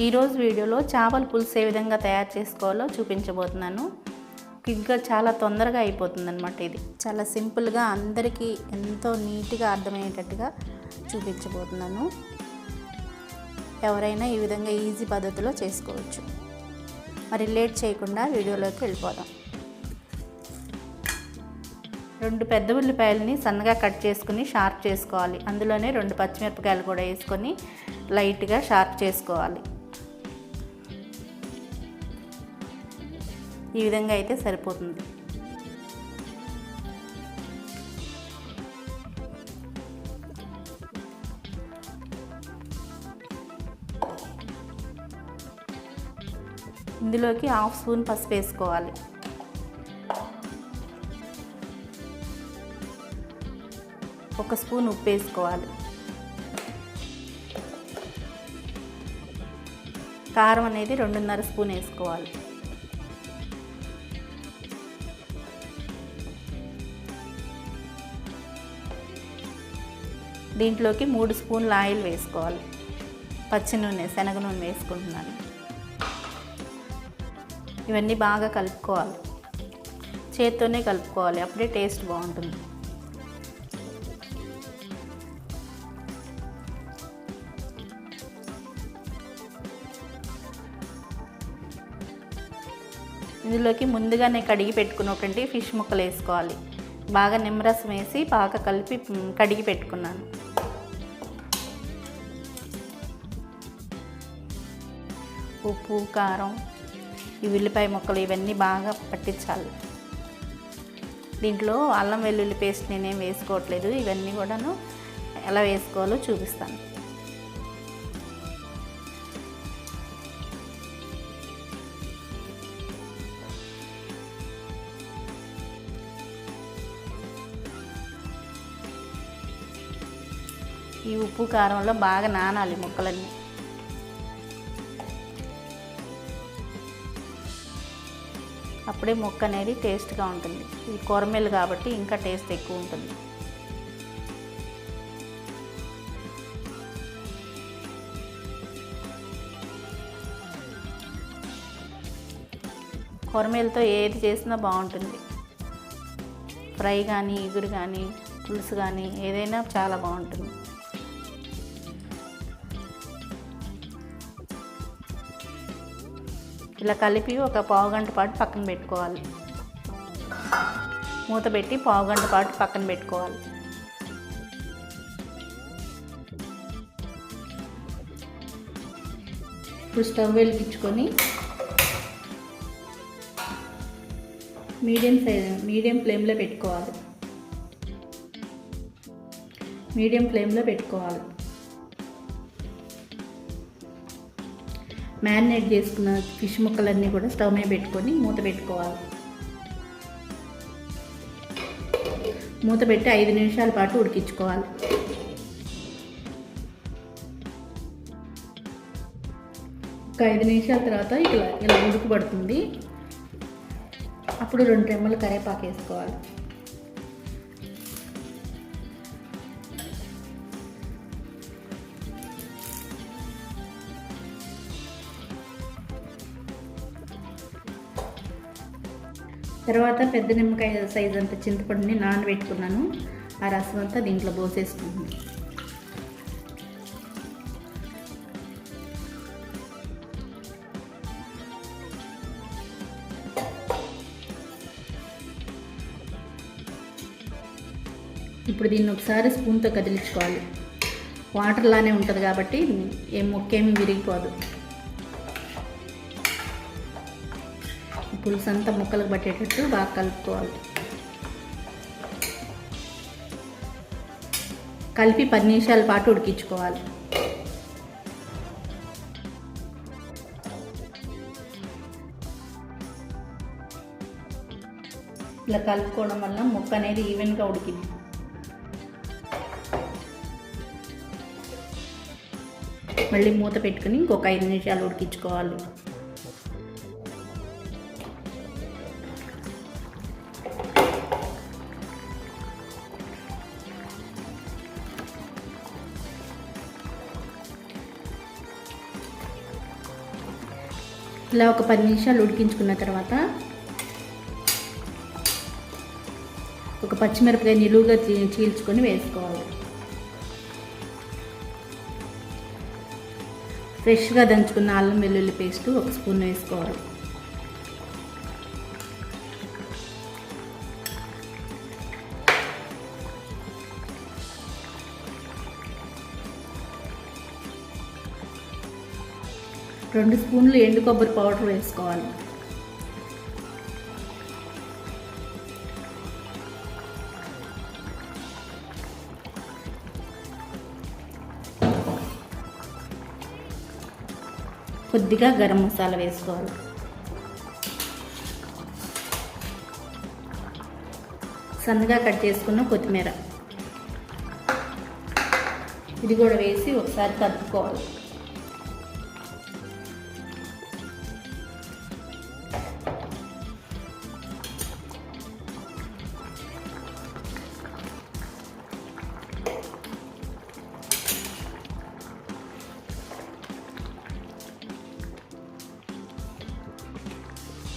ఈరోజు వీడియోలో చేపల పులుసు ఏ విధంగా తయారు చేసుకోవాలో చూపించబోతున్నాను. క్విక్గా చాలా తొందరగా అయిపోతుందన్నమాట. ఇది చాలా సింపుల్గా అందరికీ ఎంతో నీట్గా అర్థమయ్యేటట్టుగా చూపించబోతున్నాను. ఎవరైనా ఈ విధంగా ఈజీ పద్ధతిలో చేసుకోవచ్చు. మరి లేట్ చేయకుండా వీడియోలోకి వెళ్ళిపోదాం. 2 పెద్ద ఉల్లిపాయలని సన్నగా కట్ చేసుకుని షార్ప్ చేసుకోవాలి. అందులోనే 2 పచ్చిమిరపకాయలు కూడా వేసుకొని లైట్గా షార్ప్ చేసుకోవాలి. ఈ విధంగా అయితే సరిపోతుంది. ఇందులోకి 1/2 స్పూన్ పసుపు వేసుకోవాలి. ఒక స్పూన్ ఉప్పు వేసుకోవాలి. కారం అనేది 2.5 స్పూన్ వేసుకోవాలి. దీంట్లోకి 3 స్పూన్ల ఆయిల్ వేసుకోవాలి. పచ్చి నూనె, శనగ నూనె వేసుకుంటున్నాను. ఇవన్నీ బాగా కలుపుకోవాలి. చేత్తోనే కలుపుకోవాలి, అప్పుడే టేస్ట్ బాగుంటుంది. ఇందులోకి ముందుగానే కడిగి పెట్టుకున్నటువంటి ఫిష్ ముక్కలు వేసుకోవాలి. బాగా నిమ్మరసం వేసి బాగా కలిపి కడిగి పెట్టుకున్నాను. ఉప్పు, కారం, ఈ ఉల్లిపాయ ముక్కలు ఇవన్నీ బాగా పట్టించాలి. దీంట్లో అల్లం వెల్లుల్లి పేస్ట్ నేనేం వేసుకోవట్లేదు. ఇవన్నీ కూడాను ఎలా వేసుకోవాలో చూపిస్తాను. ఈ ఉప్పు కారంలో బాగా నానాలి ముక్కలన్నీ. అప్పుడే ముక్క అనేది టేస్ట్గా ఉంటుంది. ఇది కొరమేలు కాబట్టి ఇంకా టేస్ట్ ఎక్కువ ఉంటుంది. కొరమేలతో ఏది చేసినా బాగుంటుంది. ఫ్రై కానీ, ఇగురు కానీ, పులుసు కానీ ఏదైనా చాలా బాగుంటుంది. ఇలా కలిపి ఒక పావుగంట పాటు పక్కన పెట్టుకోవాలి. మూత పెట్టి పావుగంట పాటు పక్కన పెట్టుకోవాలి. ఇప్పుడు స్టవ్ వెలిగించుకొని మీడియం ఫ్లేమ్లో పెట్టుకోవాలి. మ్యారినేట్ చేసుకున్న ఫిష్ ముక్కలన్నీ కూడా స్టవ్ మీద పెట్టుకొని మూత పెట్టుకోవాలి. మూత పెట్టి 5 నిమిషాల పాటు ఉడికించుకోవాలి. ఒక 5 నిమిషాల తర్వాత ఇలా ఉడకబడుతుంది. అప్పుడు 2 రెమ్మలు కరివేపాకు వేసుకోవాలి. తర్వాత పెద్ద నిమ్మకాయ సైజ్ అంత చింతపండుని నానబెట్టుకున్నాను. ఆ రసం అంతా దీంట్లో పోసేసుకుంటుంది. ఇప్పుడు దీన్ని ఒకసారి స్పూన్తో కదిలించుకోవాలి. వాటర్లానే ఉంటుంది కాబట్టి ముక్కేమీ విరిగిపోదు. పులుసు అంతా ముక్కలకు పట్టేటట్టు బాగా కలుపుకోవాలి. కలిపి 10 నిమిషాల పాటు ఉడికించుకోవాలి. ఇలా కలుపుకోవడం వల్ల ముక్క అనేది ఈవెన్గా ఉడికింది. మళ్ళీ మూత పెట్టుకుని ఇంకొక 5 నిమిషాలు ఉడికించుకోవాలి. ఇలా ఒక 10 నిమిషాలు ఉడికించుకున్న తర్వాత ఒక పచ్చిమిరపకాయ నిలువుగా చీల్చుకొని వేసుకోవాలి. ఫ్రెష్గా దంచుకున్న అల్లం వెల్లుల్లి పేస్ట్ 1 స్పూన్ వేసుకోవాలి. రెండు స్పూన్లు ఎండు కొబ్బరి పౌడర్ వేసుకోవాలి. కొద్దిగా గరం మసాలా వేసుకోవాలి. సన్నగా కట్ చేసుకున్న కొత్తిమీర ఇది కూడా వేసి ఒకసారి కలుపుకోవాలి.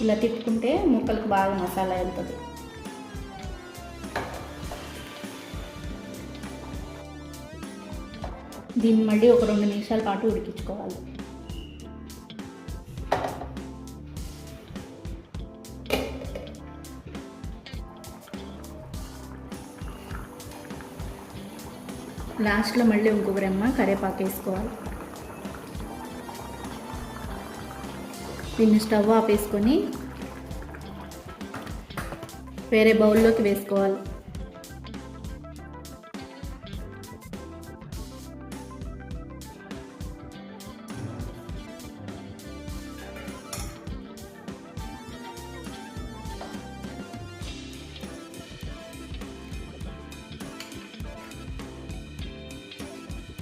ఇలా తిప్పుకుంటే ముక్కలకు బాగా మసాలా వెళ్తుంది. దీన్ని మళ్ళీ ఒక 2 నిమిషాల పాటు ఉడికించుకోవాలి. లాస్ట్లో మళ్ళీ ఇంకొక రెమ్మ కరివేపాకు వేసుకోవాలి. దీన్ని స్టవ్ ఆపేసుకొని వేరే బౌల్లోకి వేసుకోవాలి.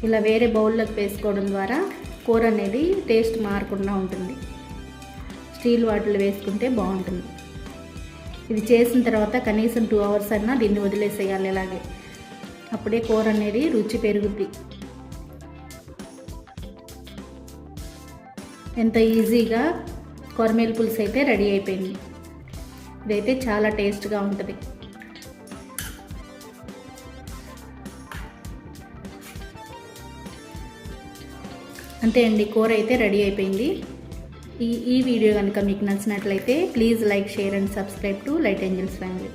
ఇలా వేరే బౌల్లోకి వేసుకోవడం ద్వారా కూర అనేది టేస్ట్ మారకుండా ఉంటుంది. స్టీల్ వాటిలో వేసుకుంటే బాగుంటుంది. ఇది చేసిన తర్వాత కనీసం 2 అవర్స్ అన్నా దీన్ని వదిలేసేయాలి. ఇలాగే అప్పుడే కూర అనేది రుచి పెరుగుద్ది. ఎంత ఈజీగా కొరమేలు పులుసు అయితే రెడీ అయిపోయింది. ఇదైతే చాలా టేస్ట్గా ఉంటుంది. అంతే అండి, కూర అయితే రెడీ అయిపోయింది. ఈ వీడియో కనుక మీకు నచ్చినట్లయితే please like, share and subscribe to light angels family.